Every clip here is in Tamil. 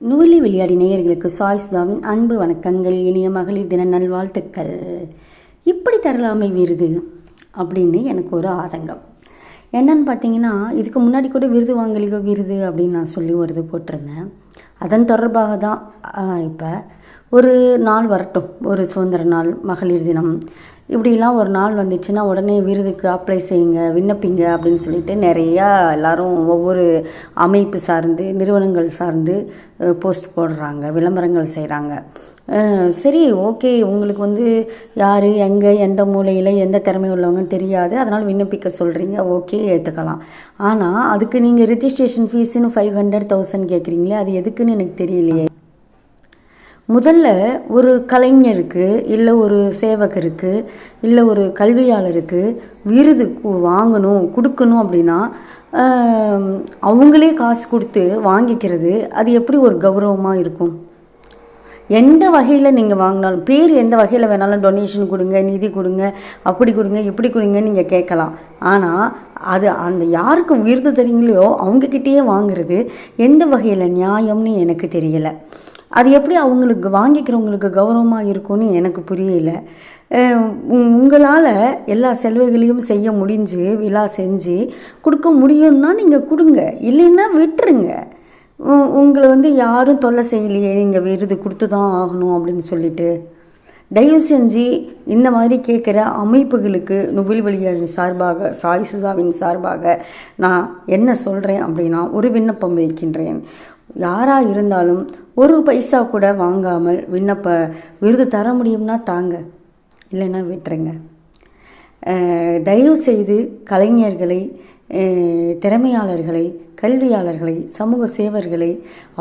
நூலி விளையாடி நேயர்களுக்கு சாய் சுதாவின் அன்பு வணக்கங்கள், இனிய மகளிர் தின நல்வாழ்த்துக்கள். இப்படி தரலாமை விருது அப்படின்னு எனக்கு ஒரு ஆதங்கம். என்னன்னு பார்த்தீங்கன்னா, இதுக்கு முன்னாடி கூட விருது வாங்கலிக விருது அப்படின்னு நான் சொல்லி ஒரு இது போட்டிருந்தேன். அதன் தொடர்பாக தான் இப்போ ஒரு நாள் வரட்டும், ஒரு சுதந்திர நாள், மகளிர் தினம், இப்படிலாம் ஒரு நாள் வந்துச்சுன்னா உடனே விருதுக்கு அப்ளை செய்யுங்க, விண்ணப்பிங்க அப்படின்னு சொல்லிட்டு நிறையா எல்லோரும் ஒவ்வொரு அமைப்பு சார்ந்து, நிறுவனங்கள் சார்ந்து போஸ்ட் போடுறாங்க, விளம்பரங்கள் செய்கிறாங்க. சரி, ஓகே, உங்களுக்கு யார், எங்கே, எந்த மூலையில் எந்த திறமை உள்ளவங்கன்னு தெரியாது, அதனால் விண்ணப்பிக்க சொல்கிறீங்க, ஓகே, ஏற்றுக்கலாம். ஆனால் அதுக்கு நீங்கள் ரிஜிஸ்ட்ரேஷன் ஃபீஸுன்னு 500,000 கேட்குறீங்களே, அது எதுக்குன்னு எனக்கு தெரியலையே. முதல்ல ஒரு கலைஞருக்கு, இல்லை ஒரு சேவகருக்கு, இல்லை ஒரு கல்வியாளருக்கு விருது வாங்கணும், கொடுக்கணும் அப்படின்னா அவங்களே காசு கொடுத்து வாங்கிக்கிறது அது எப்படி ஒரு கௌரவமாக இருக்கும்? எந்த வகையில் நீங்கள் வாங்கினாலும், பேர் எந்த வகையில் வேணாலும் டொனேஷன் கொடுங்க, நிதி கொடுங்க, அப்படி கொடுங்க, இப்படி கொடுங்கன்னு நீங்கள் கேட்கலாம். ஆனால் அது அந்த யாருக்கு விருது தரீங்களோ அவங்கக்கிட்டேயே வாங்குறது எந்த வகையில் நியாயம்னு எனக்கு தெரியலை. அது எப்படி அவங்களுக்கு வாங்கிக்கிறவங்களுக்கு கௌரவமாக இருக்கும்னு எனக்கு புரியலை. உங்களால் எல்லா செலவுகளையும் செய்ய முடிஞ்சு, விழா செஞ்சு கொடுக்க முடியும்னா நீங்கள் கொடுங்க, இல்லைன்னா விட்டுருங்க. உங்களை யாரும் தொல்லை செய்யலையே, நீங்கள் விருது கொடுத்து தான் ஆகணும் அப்படின்னு சொல்லிட்டு. தயவு செஞ்சு இந்த மாதிரி கேட்குற அமைப்புகளுக்கு நுபில் வெளியாளர் சார்பாக, சாய் சுதாவின் சார்பாக நான் என்ன சொல்கிறேன் அப்படின்னா, ஒரு விண்ணப்பம் வைக்கின்றேன். யாராக இருந்தாலும் ஒரு பைசா கூட வாங்காமல் விருது தர முடியும்னா தாங்க, இல்லைன்னா விட்டுருங்க. தயவு செய்து கலைஞர்களை, திறமையாளர்களை, கல்வியாளர்களை, சமூக சேவர்களை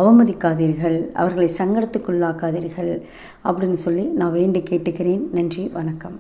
அவமதிக்காதீர்கள், அவர்களை சங்கடத்துக்குள்ளாக்காதீர்கள் அப்படின்னு சொல்லி நான் வேண்டி கேட்டுக்கிறேன். நன்றி, வணக்கம்.